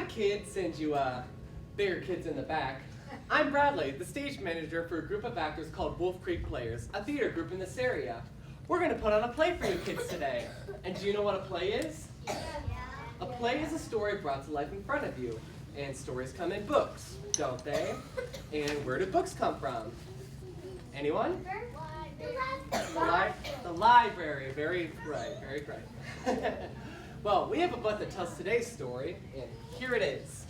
kids and you bigger kids in the back. I'm Bradley, the stage manager for a group of actors called Wolf Creek Players, a theater group in this area. We're going to put on a play for you kids today. And do you know what a play is? A play is a story brought to life in front of you. And stories come in books, don't they? And where do books come from? Anyone? The library. Very right, very right. Well, we have a book that tells today's story, and here it is.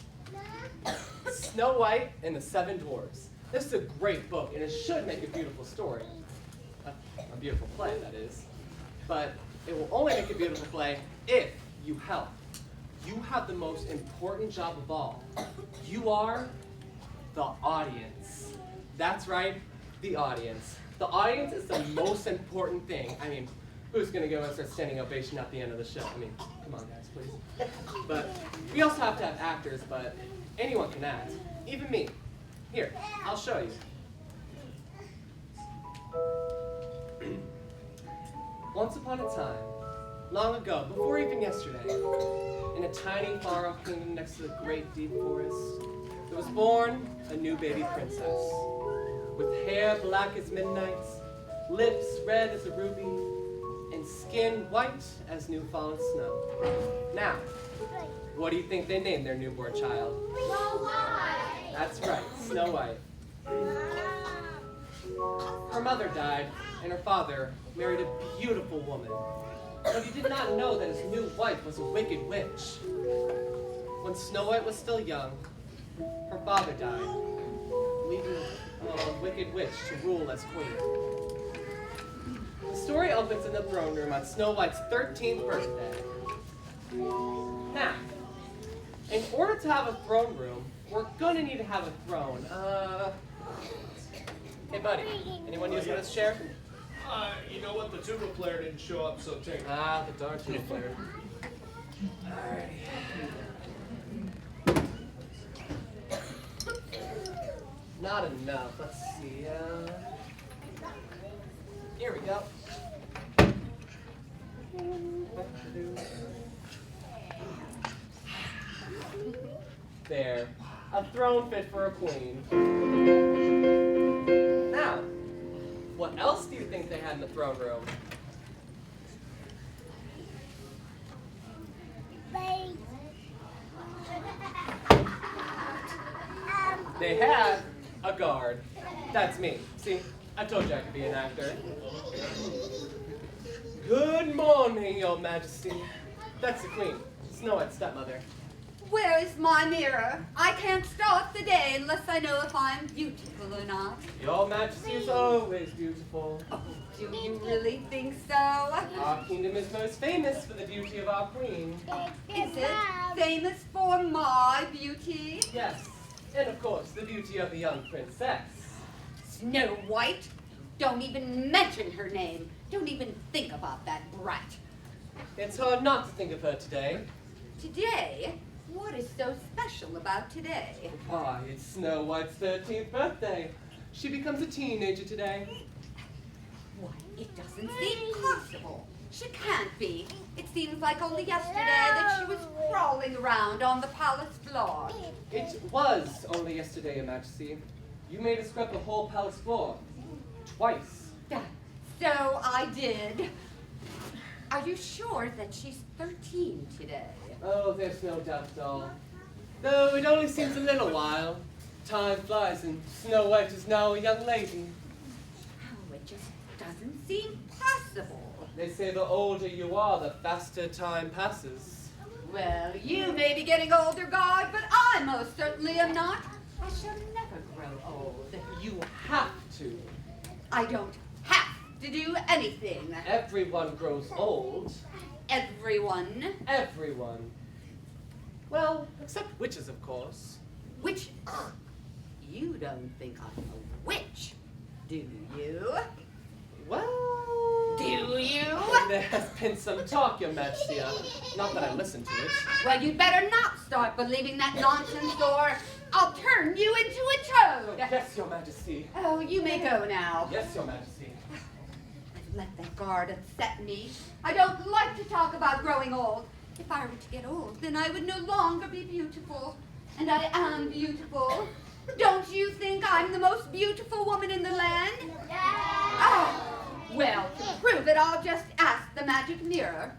Snow White and the Seven Dwarfs. This is a great book, and it should make a beautiful story. A beautiful play, that is. But it will only make a beautiful play if you help. You have the most important job of all. You are the audience. That's right, the audience. The audience is the most important thing. I mean, who's going to go and start standing ovation at the end of the show? I mean, come on, guys, please. But we also have to have actors, but anyone can act, even me. Here, I'll show you. Once upon a time, long ago, before even yesterday, in a tiny far-off kingdom next to the great deep forest, there was born a new baby princess, with hair black as midnight, lips red as a ruby, and skin white as new fallen snow. Now, what do you think they named their newborn child? Snow White! That's right, Snow White. Her mother died, and her father married a beautiful woman. But he did not know that his new wife was a wicked witch. When Snow White was still young, her father died, leaving a wicked witch to rule as queen. The story opens in the throne room on Snow White's 13th birthday. Now, in order to have a throne room, we're going to need to have a throne. Hey, buddy, anyone using this chair? You know what? The tuba player didn't show up, so take it. Ah, the darn tuba player. Alrighty. Not enough. Let's see. Here we go. There. A throne fit for a queen. Now, what else do you think they had in the throne room? They had a guard. That's me. See, I told you I could be an actor. Good morning, Your Majesty. That's the Queen, Snow White's stepmother. Where is my mirror? I can't start the day unless I know if I'm beautiful or not. Your Majesty is always beautiful. Oh, do you really think so? Our kingdom is most famous for the beauty of our queen. Is it famous for my beauty? Yes, and of course, the beauty of the young princess. Snow White? Don't even mention her name. Don't even think about that brat. It's hard not to think of her today. Today? What is so special about today? Why, it's Snow White's 13th birthday. She becomes a teenager today. Why, it doesn't seem possible. She can't be. It seems like only yesterday that she was crawling around on the palace floor. It was only yesterday, Your Majesty. You made us scrub the whole palace floor. Twice. So I did. Are you sure that she's 13 today? Oh, there's no doubt at all. Though it only seems a little while. Time flies and Snow White is now a young lady. Oh, it just doesn't seem possible. They say the older you are, the faster time passes. Well, you may be getting older, God, but I most certainly am not. I shall never grow old. You have to. I don't have to do anything. Everyone grows old. Everyone. Everyone. Well, except witches, of course. Witches? You don't think I'm a witch, do you? Well... Do you? There has been some talk, Your Majesty. Not that I listened to it. Well, you'd better not start believing that nonsense, or I'll turn you into a toad. Yes, Your Majesty. Oh, you may go now. Yes, Your Majesty. I've let that guard upset me. I don't like to talk about growing old. If I were to get old, then I would no longer be beautiful. And I am beautiful. Don't you think I'm the most beautiful woman in the land? Yeah. Oh, well, to prove it, I'll just ask the magic mirror.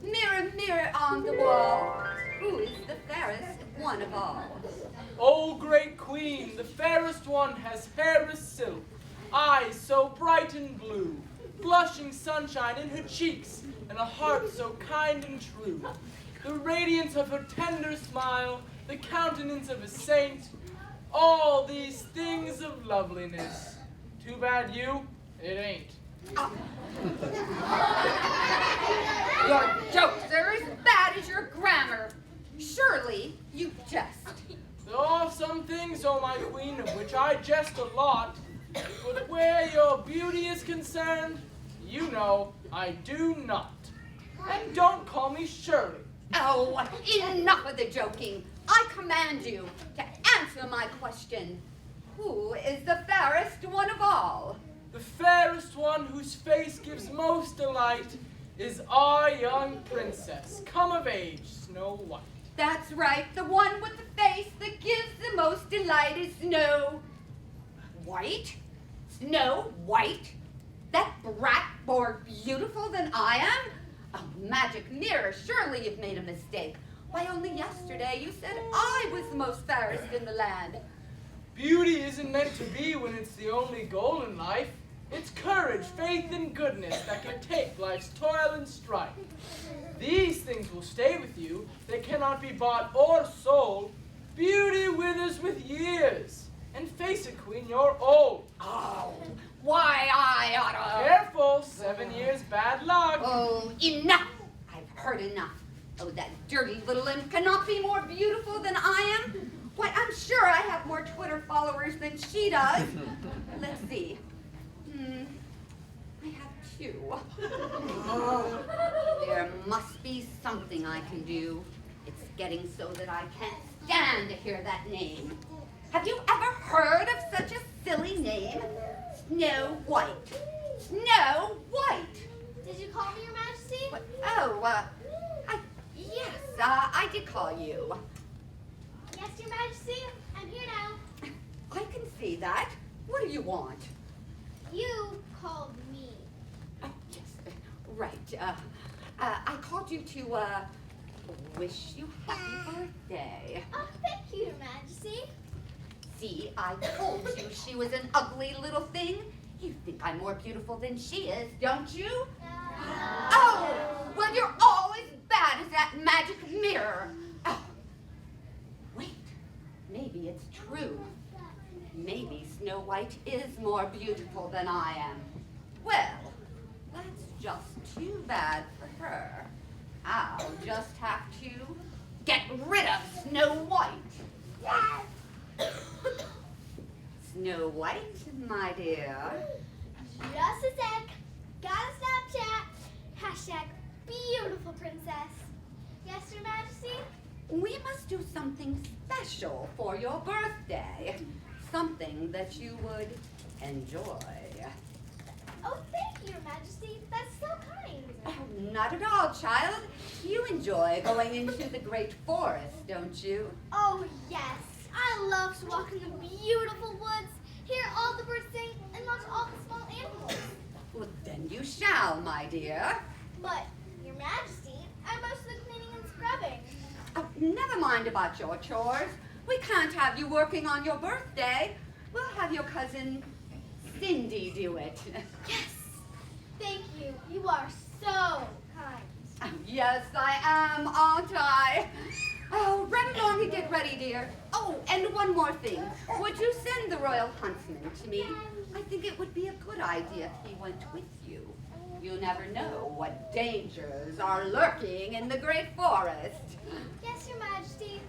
Mirror, mirror on the wall, who is the fairest one of all? O great queen, the fairest one has hair as silk, eyes so bright and blue, blushing sunshine in her cheeks, and a heart so kind and true. The radiance of her tender smile, the countenance of a saint, all these things of loveliness. Too bad you, it ain't. Your jokes are as bad as your grammar. Surely you jest. There are some things, O my queen, of which I jest a lot, but where your beauty is concerned, you know I do not. And don't call me Shirley. Oh, enough of the joking. I command you to answer my question. Who is the fairest one of all? The fairest one whose face gives most delight is our young princess, come of age, Snow White. That's right, the one with the face that gives the most delight is Snow White? Snow White? That brat more beautiful than I am? Oh, magic mirror, surely you've made a mistake. Why, only yesterday you said I was the most fairest in the land. Beauty isn't meant to be when it's the only goal in life. It's courage, faith, and goodness that can take life's toil and strife. These things will stay with you. They cannot be bought or sold. Beauty withers with years. And face it, queen, you're old. Oh, why I oughta... Careful, 7 years bad luck. Oh, enough! I've heard enough. Oh, that dirty little imp cannot be more beautiful than I am. Why, I'm sure I have more Twitter followers than she does. Let's see. I have 2. Oh, there must be something I can do. It's getting so that I can't stand to hear that name. Have you ever heard of such a silly name? Snow White. Snow White. Did you call me, Your Majesty? What? Oh, yes, I did call you. Yes, Your Majesty. I'm here now. I can see that. What do you want? You called me. Oh, yes, right. I called you to, wish you happy birthday. Oh, thank you, Your Majesty. See, I told you she was an ugly little thing. You think I'm more beautiful than she is, don't you? Oh, well, you're all as bad as that magic mirror. Oh, wait, maybe it's true. Maybe Snow White is more beautiful than I am. Well, that's just too bad for her. I'll just have to get rid of Snow White. Snow White, my dear. Just a sec. Got a Snapchat. Hashtag beautiful princess. Yes, Your Majesty? We must do something special for your birthday. Something that you would enjoy. Oh, thank you, Your Majesty. That's so kind. Oh, not at all, child. You enjoy going into the great forest, don't you? Oh, yes. I love to walk in the beautiful woods, hear all the birds sing, and watch all the small animals. Well, then you shall, my dear. But, Your Majesty, I mostly cleaning and scrubbing. Oh, never mind about your chores. We can't have you working on your birthday. We'll have your cousin Cindy do it. Yes. Thank you. You are so kind. Oh, yes, I am, aren't I? Oh, run along and get ready, dear. Oh, and one more thing. Would you send the royal huntsman to me? I think it would be a good idea if he went with you. You never know what dangers are lurking in the great forest. Yes, Your Majesty.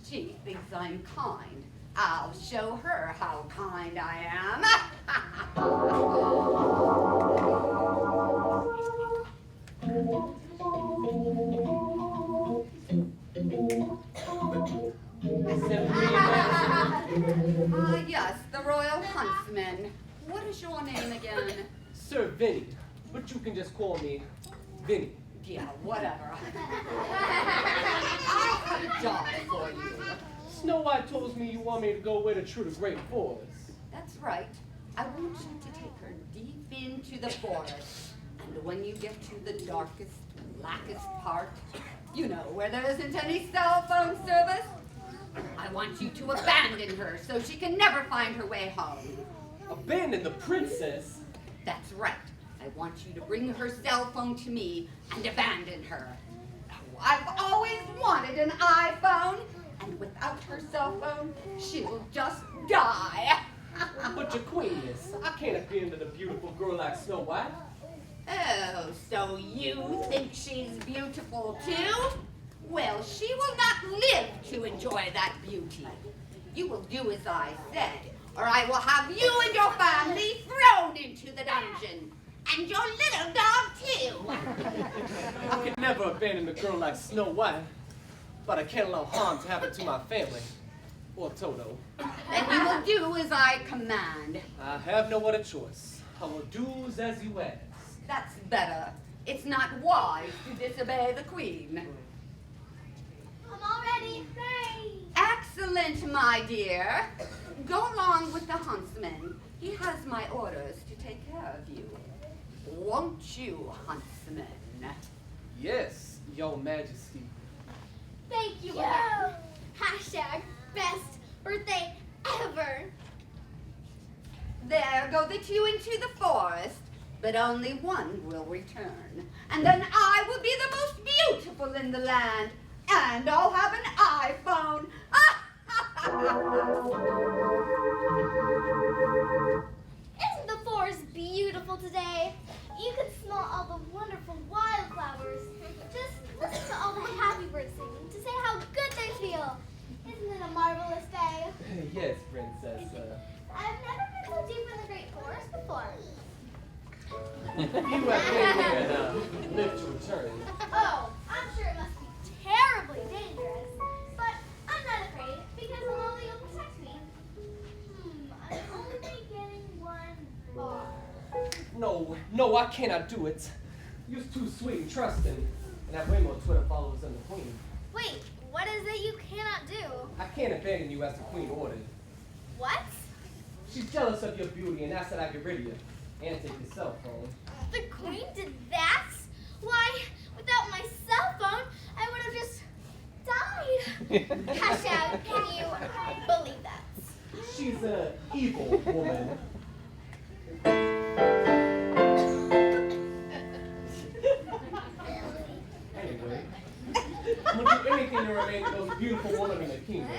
She thinks I'm kind. I'll show her how kind I am. Yes, the royal huntsman. What is your name again? Sir Vinny, but you can just call me Vinny. Yeah, whatever. I have a job for you. Snow White told me you want me to go with her through the great forest. That's right. I want you to take her deep into the forest. And when you get to the darkest, blackest part, you know, where there isn't any cell phone service, I want you to abandon her so she can never find her way home. Abandon the princess? That's right. I want you to bring her cell phone to me and abandon her. I've always wanted an iPhone, and without her cell phone, she'll just die. But your queenness, I can't abandon a beautiful girl like Snow White. Oh, so you think she's beautiful too? Well, she will not live to enjoy that beauty. You will do as I said, or I will have you and your family thrown into the dungeon. And your little dog too. I could never abandon a girl like Snow White, but I can't allow harm to happen to my family. Or Toto. Then you will do as I command. I have no other choice. I will do as you ask. That's better. It's not wise to disobey the queen. I'm all ready. Hooray! Excellent, my dear. Go along with the huntsman. He has my orders to take care of you. Won't you, huntsman? Yes, your majesty. Thank you again. Hashtag best birthday ever. There go the two into the forest, but only one will return. And then I will be the most beautiful in the land, and I'll have an iPhone. Isn't the forest beautiful today? You can smell all the wonderful wildflowers. Just listen to all the happy birds singing to say how good they feel. Isn't it a marvelous day? Yes, princess. I've never been so deep in the great forest before. You have been here and lived to return. Oh, I'm sure it must be terribly dangerous. But I'm not afraid because the lily will protect me. I'm only getting one bar. No, I cannot do it. You're too sweet and trusting, and have way more Twitter followers than the queen. Wait, what is it you cannot do? I can't abandon you as the queen ordered. What? She's jealous of your beauty and asked that I get rid of you and take your cell phone. The queen did that? Why, without my cell phone, I would have just died. Hashtag, can you believe that? She's an evil woman. Anyway, I'm gonna do anything to remain the most beautiful woman in the kingdom.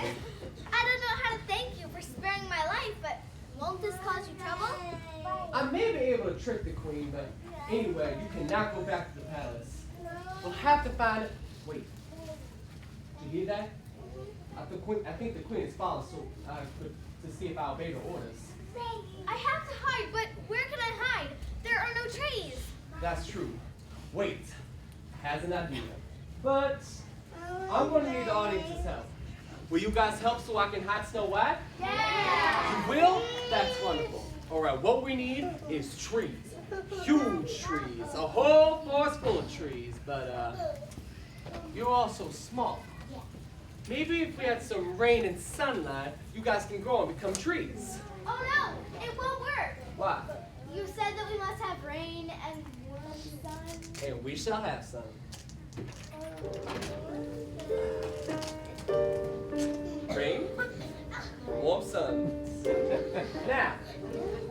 I don't know how to thank you for sparing my life, but won't this cause you trouble? I may be able to trick the queen, but anyway, you cannot go back to the palace. We'll have to find it. Wait, did you hear that? I think the queen is following, so to see if I obey the orders. I have to hide, but where can I hide? There are no trees. That's true. Wait, has an idea. But I'm going to need the audience's help. Will you guys help so I can hide Snow White? Yeah! You will? That's wonderful. All right, what we need is trees. Huge trees. A whole forest full of trees. But you're all so small. Maybe if we had some rain and sunlight, you guys can grow and become trees. Oh no, it won't work. Why? You said that we must have rain and warm sun. And we shall have some. Rain, warm sun. Now,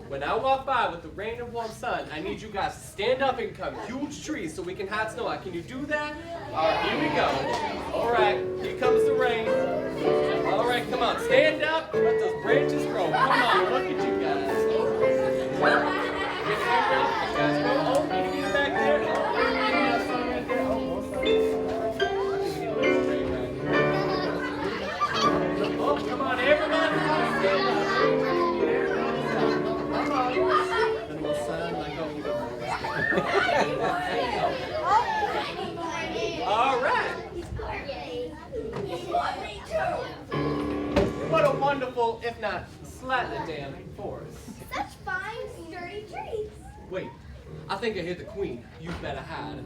when I walk by with the rain and warm sun, I need you guys to stand up and become huge trees so we can hide Snow White. Can you do that? All right, here we go. All right, here comes the rain. All right, come on, stand up. Let those branches grow. Come on, look at you guys. You guys go. Oh, you can get it back there. Oh, you can get that sun right there. Oh, more sun. I think we need a little rain right here. Oh, come on, everybody. Stand up. Come on. The little sun, like, oh, you go. All right. What a wonderful, if not slightly damn, forest. Such fine, sturdy trees. Wait, I think I hit the queen. You better hide.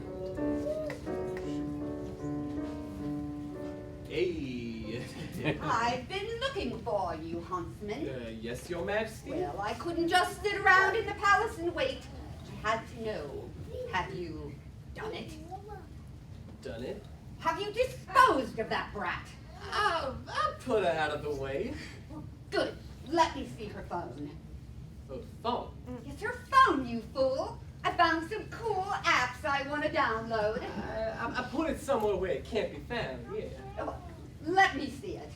Hey. I've been looking for you, huntsman. Yes, Your Majesty? Well, I couldn't just sit around in the palace and wait. I had to know. Have you done it? Done it? Have you disposed of that brat? I'll put her out of the way. Good. Let me see her phone. Oh, phone? It's her phone, you fool. I found some cool apps I want to download. I put it somewhere where it can't be found, yeah. Oh, let me see it.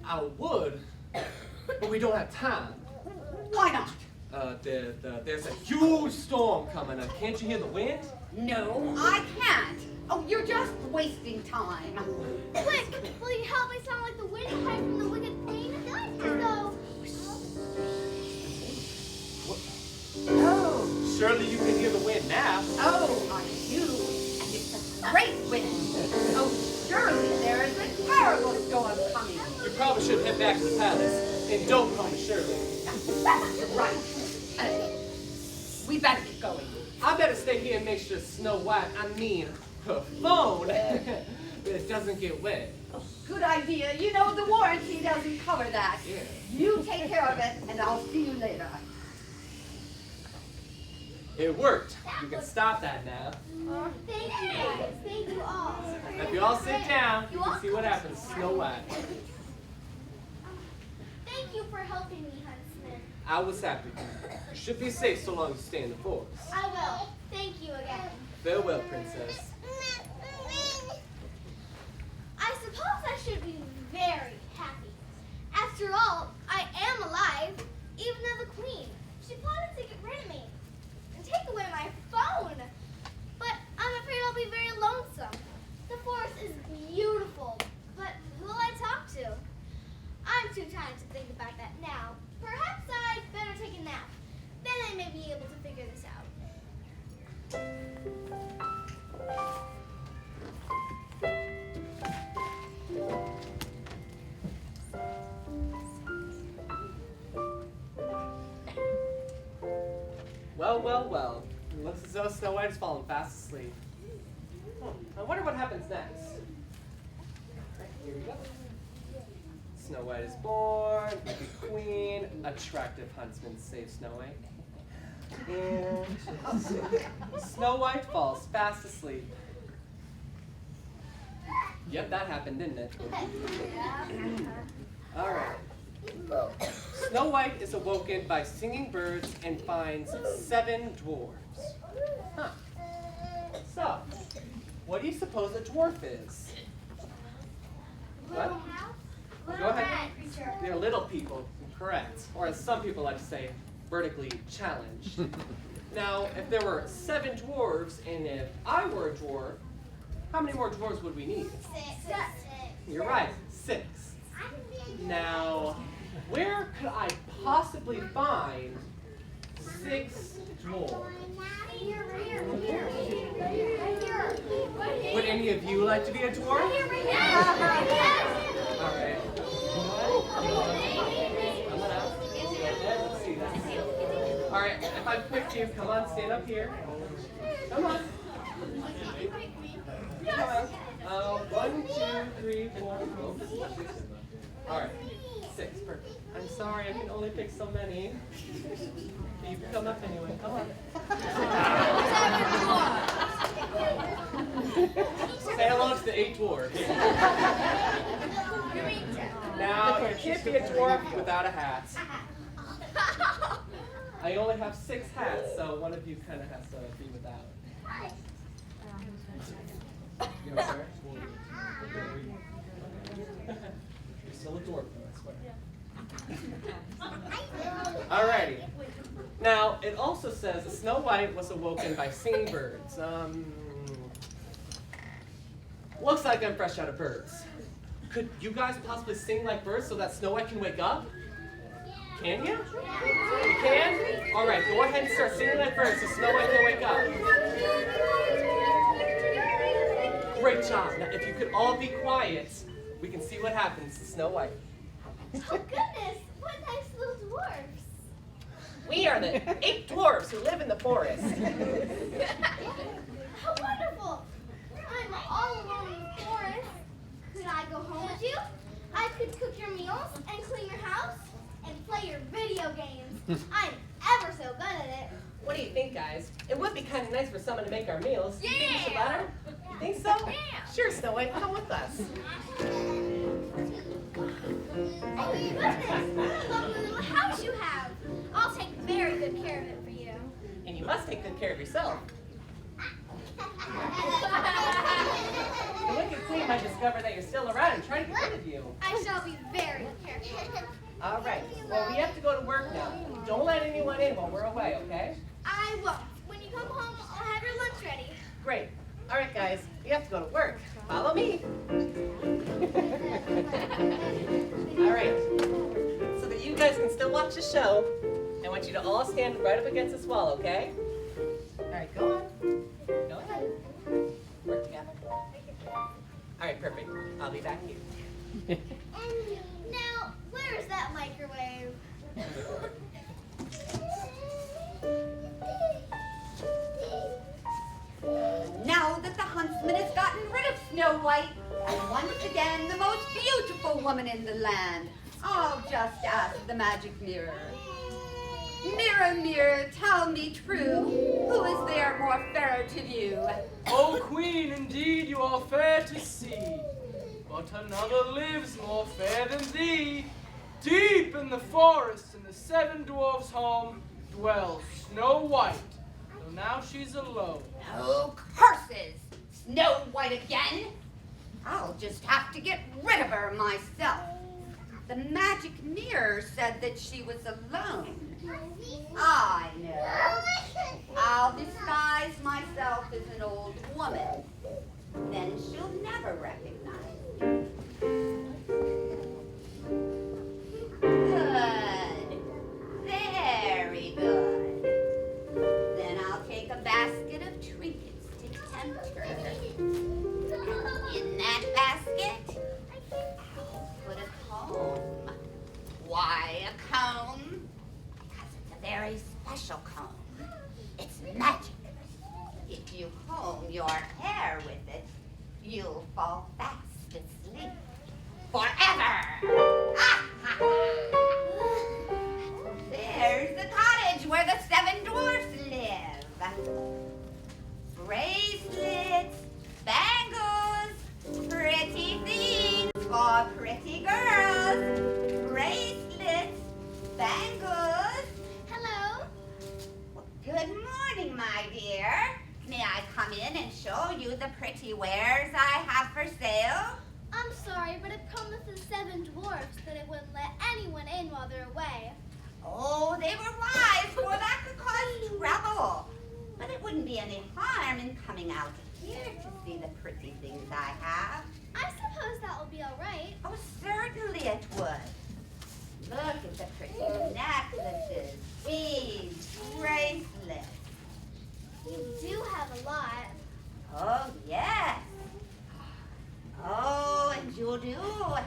I would, but we don't have time. Why not? There's a huge storm coming up. Can't you hear the wind? No, I can't. Oh, you're just wasting time. Quick, will you help me sound like the wind and hide from the wicked queen? So, Oh, Surely you can hear the wind now. oh, I do. And it's a great wind. Oh, surely there is a terrible storm coming. You probably should head back to the palace and don't call me Shirley. You're right. We better get going. I better stay here and make sure Snow White, her phone, it doesn't get wet. Good idea. You know the warranty doesn't cover that. Yeah. You take care of it, and I'll see you later. It worked. You can stop that now. thank you guys. Thank you all. If you all sit down, you can see what happens to Snow White. Thank you for helping me, Huntsman. I was happy. You should be safe so long as you stay in the forest. I will. Thank you again. Farewell, Princess. I suppose I should be very happy. After all, I am alive, even though the queen. She plotted to get rid of me and take away my phone. But I'm afraid I'll be very lonesome. The forest is beautiful, but who will I talk to? I'm too tired to think about that now. Perhaps I'd better take a nap. Then I may be able to figure this out. Well. It looks as though Snow White has fallen fast asleep. I wonder what happens next. Right, here we go. Snow White is born, the queen, attractive huntsman saves Snow White. And Snow White falls fast asleep. Yep, that happened, didn't it? All right. Snow White is awoken by singing birds and finds 7 dwarves. Huh. So, what do you suppose a dwarf is? What? Go ahead. They're little people, correct. Or as some people like to say, vertically challenged. Now, if there were 7 dwarves and if I were a dwarf, how many more dwarves would we need? 6. You're right, 6. Now, where could I possibly find 6 dwarves? Would any of you like to be a dwarf? All right. Let's see that. All right, if I pick you, come on, stand up here. Come on. Come on. 1, 2, 3, 4. All right, 6. Perfect. I'm sorry, I can only pick so many. But you can come up anyway. Come on. Say hello to the 8 dwarves. Now, you can't be a dwarf without a hat. I only have 6 hats, so one of you kind of has to be without. You know, sir? You're still a dwarf, I swear. Alrighty. Now, it also says that Snow White was awoken by singing birds. Looks like I'm fresh out of birds. Could you guys possibly sing like birds so that Snow White can wake up? Can you? You can? Alright, go ahead and start singing like birds so Snow White can wake up. Great job. Now, if you could all be quiet, we can see what happens to Snow White. Oh goodness, what nice little dwarfs. We are the 8 dwarfs who live in the forest. How wonderful! I'm all alone in the forest. Could I go home with you? I could cook your meals and clean your house and play your video games. I'm ever so good at it. What do you think, guys? It would be kind of nice for someone to make our meals. You think we should Yeah. let her? You think so? Yeah. Sure, Snow White, come with us. Oh, goodness! What a lovely little house you have. I'll take very good care of it for you. And you must take good care of yourself. The Wicked Queen might discover that you're still around and try to get rid of you. I shall be very careful. All right. Well, we have to go to work now. Don't let anyone in while we're away, okay? I won't. When you come home, I'll have your lunch ready. Great. All right, guys. We have to go to work. Follow me. All right. So that you guys can still watch the show, I want you to all stand right up against this wall, okay? All right, go on. Go ahead. Work together. All right, perfect. I'll be back here. Now, where is that microwave? Now that the huntsman has gotten rid of Snow White, and once again the most beautiful woman in the land, I'll just ask the magic mirror. Mirror, mirror, tell me true, who is there more fairer to view? O Queen, indeed you are fair to see, but another lives more fair than thee. Deep in the forest in the Seven Dwarfs' home dwells Snow White, though now she's alone. Oh, curses! Snow White again? I'll just have to get rid of her myself. The magic mirror said that she was alone. I know. I'll disguise myself as an old woman. Then she'll never recognize me. Good. Very good. Then I'll take a basket of trinkets to tempt her. In that basket, I'll put a comb. Why a comb? Because it's a very special comb. It's magic. If you comb your hair with it, you'll fall fast asleep. Forever! There's the cottage where the Seven Dwarfs live. Bracelets, bangles, pretty things for pretty girls. Bracelets, bangles. Hello? Good morning, my dear. May I come in and show you the pretty wares I have for sale? I'm sorry, but I promised the Seven Dwarfs that it wouldn't let anyone in while they're away. Oh, they were wise, for that could cause trouble. But it wouldn't be any harm in coming out here to see the pretty things I have. I suppose that will be all right. Oh, certainly it would. Look at the pretty necklaces, beads, bracelets. You do have a lot. Oh, yes. Oh, and you do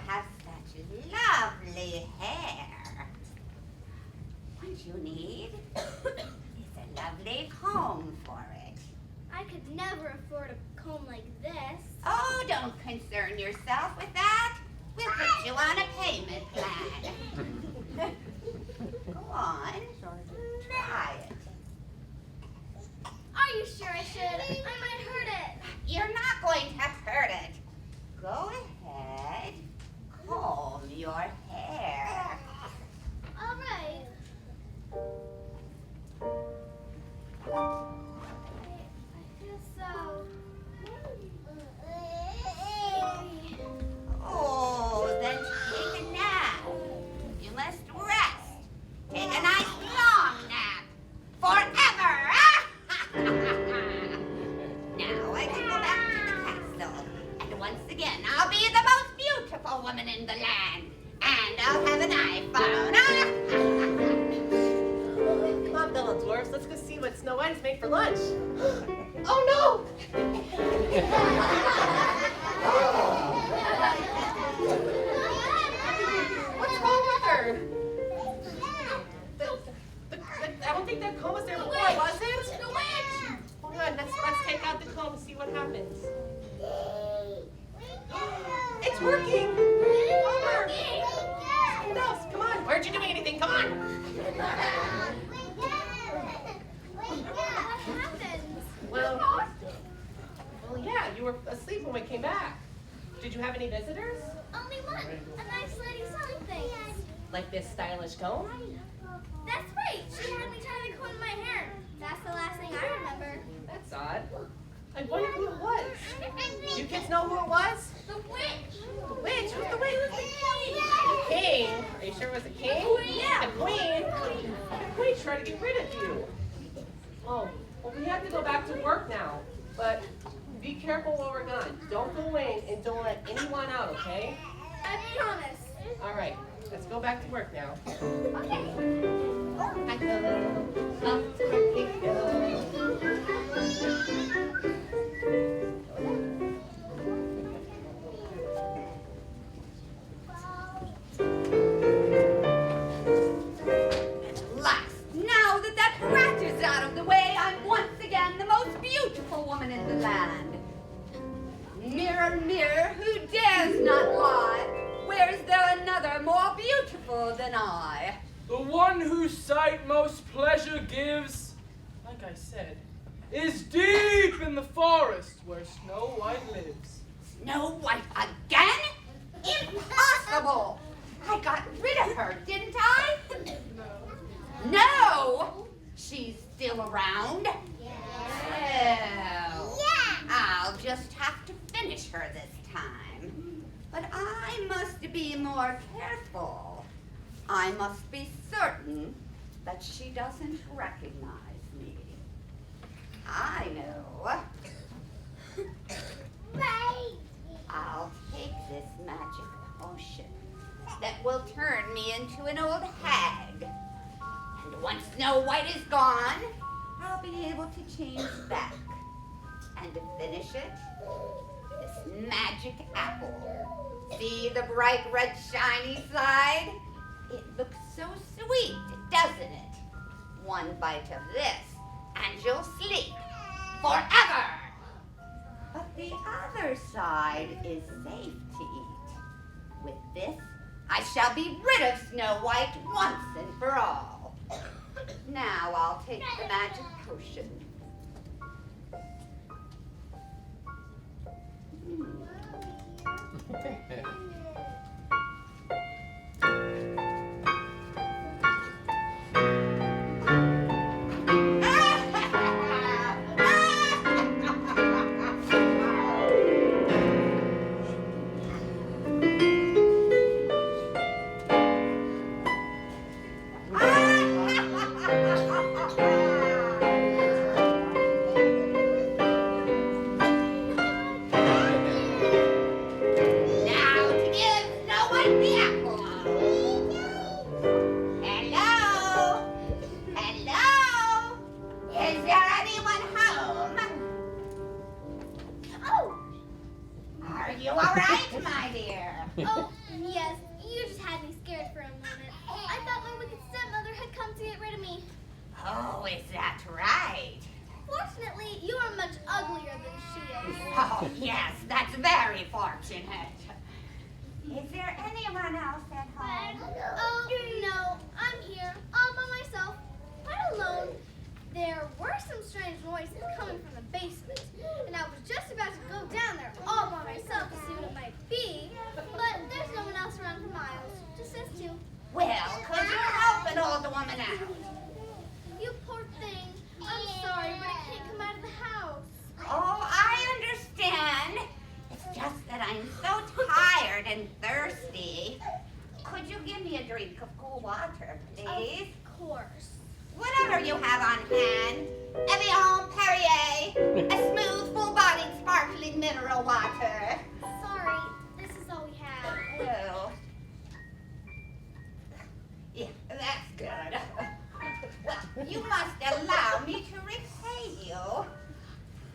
have such lovely hair. What you need is a lovely comb for it. I could never afford a comb like this. Oh, don't concern yourself with that. We'll put you on a payment plan. Go on. Try it. Are you sure I should? I might hurt it. You're not going to hurt it. Go ahead. Comb your hair. All right. I guess so. Oh, then take a nap. You must rest. Take a nice long nap. Forever. Now I can go back to the castle. And once again, I'll be the most beautiful woman in the land. And I'll have an iPhone. Come on, fellow dwarfs. Let's go see what Snow White has made for lunch. Oh, no! What's wrong with her? The what happens. It's working! Someone else, come on. Why aren't you doing anything? Come on! What happened? Well, yeah, you were asleep when we came back. Did you have any visitors? Only one. A nice lady selling things. Like this stylish comb? That's right. She had me tie the comb in my hair. That's the last thing I remember. That's odd. I wonder who it was. Do you kids know who it was? The witch. The witch? Who's the witch? The king. Are you sure it was the king? Yeah. The queen? The queen tried to get rid of you. Oh, well, we have to go back to work now. But be careful while we're gone. Don't go in and don't let anyone out, okay? I promise. All right, let's go back to work now. Okay. I go up to the go. At last, now that that brat is out of the way, I'm once again the most beautiful woman in the land. Mirror, mirror, who dares not lie? Where's there another more beautiful than I? The one whose sight most pleasure gives, like I said, is deep in the forest where Snow White lives. Snow White again? Impossible! I got rid of her, didn't I? No! She's still around? Well, I'll just have to finish her this time. But I must be more careful. I must be certain that she doesn't recognize me. I know. Right. I'll take this magic potion that will turn me into an old hag. And once Snow White is gone, I'll be able to change back. And to finish it, this magic apple. See the bright red shiny side? It looks so sweet, doesn't it? One bite of this, and you'll sleep forever. But the other side is safe to eat. With this, I shall be rid of Snow White once and for all. Now I'll take the magic potion. Oh, yes. You just had me scared for a moment. I thought my wicked stepmother had come to get rid of me. Oh, is that right? Fortunately, you are much uglier than she is. Oh, yes, that's very fortunate. Is there anyone else at home? Oh, no. I'm here, all by myself, quite alone. There were some strange noises coming from the basement, and I was just about to go down there all by myself to see what it might be, but there's no one else around for miles, just us two. Well, could you help an old woman out? You poor thing. I'm sorry, but I can't come out of the house. Oh, I understand. It's just that I'm so tired and thirsty. Could you give me a drink of cool water, please? Of course. Whatever you have on hand. Evian Perrier, a smooth, full-bodied, sparkling mineral water. Sorry, this is all we have. Oh. Yeah, that's good. Well, you must allow me to repay you.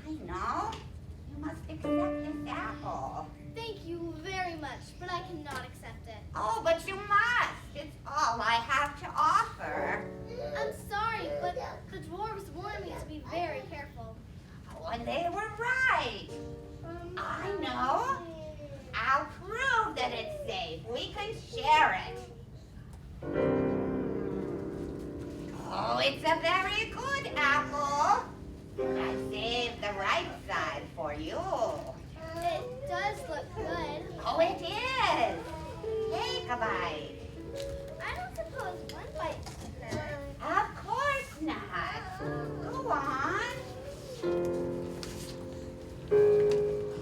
I know. You must accept this apple. Thank you very much, but I cannot accept it. Oh, but you must. It's all I have to offer. I'm sorry, but the dwarves warned me to be very careful. Oh, and they were right. White. I know. I'll prove that it's safe. We can share it. Oh, it's a very good apple. I saved the right side for you. It does look good. Oh, it is. Take a bite. I don't suppose one bite should hurt. Of course not. Go on.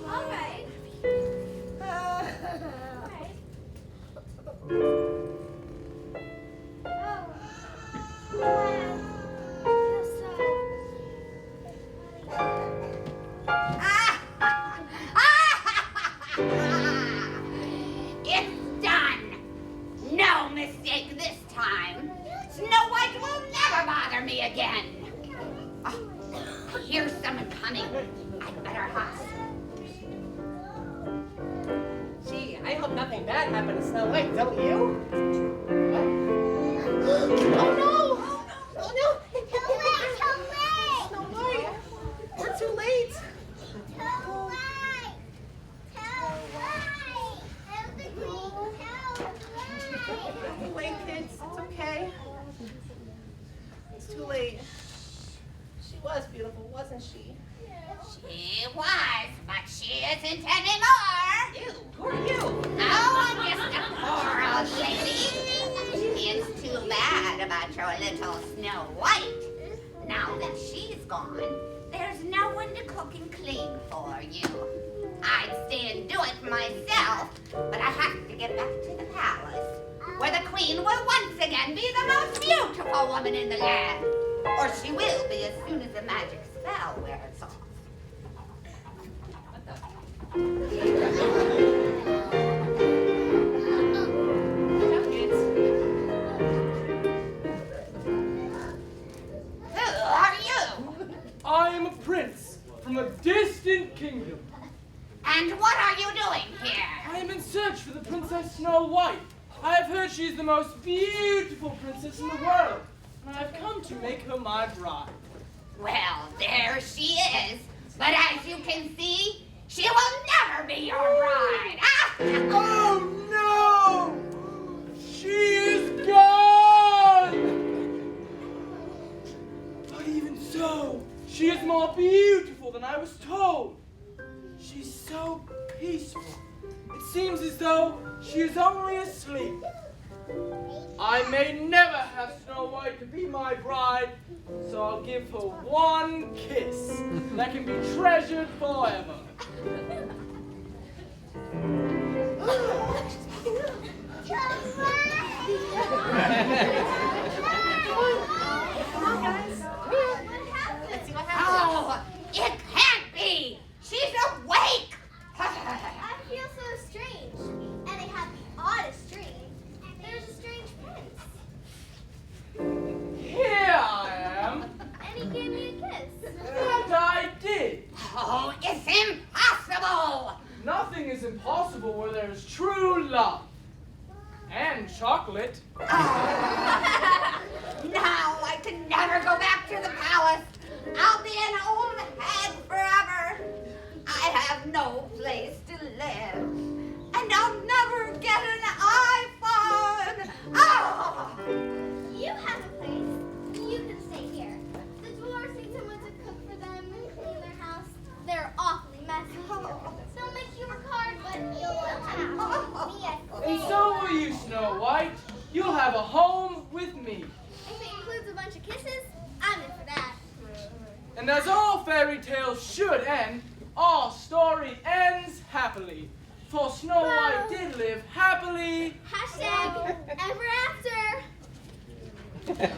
All right. All right. Oh. Wow. I feel It's done. No mistake this time. Snow White will never bother me again. Oh, here's someone coming. I'd better hustle. Gee, I hope nothing bad happened to Snow White, don't you? What? Oh no! Oh no! Too late! Too late! Snow White! We're too late! Too late! Too late! Help the queen! Help! Too late, kids. It's okay. It's too late. She was beautiful, wasn't she? She was, but she isn't anymore. Ew, who are you? Oh, I'm just a poor old lady. It's too bad about your little Snow White. Now that she's gone, there's no one to cook and clean for you. I'd stay and do it myself, but I have to get back to the palace, where the queen will once again be the most beautiful woman in the land. Or she will be as soon as the magic spell wears off. What the? Come, kids. Who are you? I am a prince from a distant kingdom. And what are you doing here? I am in search for the Princess Snow White. I have heard she is the most beautiful princess in the world, and I have come to make her my bride. Well, there she is. But as you can see, she will never be your bride. Oh no! She is gone! But even so, she is more beautiful than I was told. She's so peaceful. It seems as though she is only asleep. I may never have Snow White to be my bride, so I'll give her one kiss that can be treasured forever. Let's see what happens. Oh, it can't be. She's awake. I feel so strange, and I have the oddest dream. There's a strange prince, Here I am. and he gave me a kiss. And I did. Oh, it's impossible. Nothing is impossible where there is true love. And chocolate. Now I can never go back to the palace. I'll be an old hag forever. I have no place to live. And I'll never get an iPhone. Oh! You have a place. You can stay here. The dwarves need someone to cook for them and clean their house. They're awfully messy. They'll make you work hard, but you'll have me at And so will you, Snow White. You'll have a home with me. If it includes a bunch of kisses, I'm in for that. And as all fairy tales should end, our story ends happily. For Snow White did live happily. Hashtag ever after. The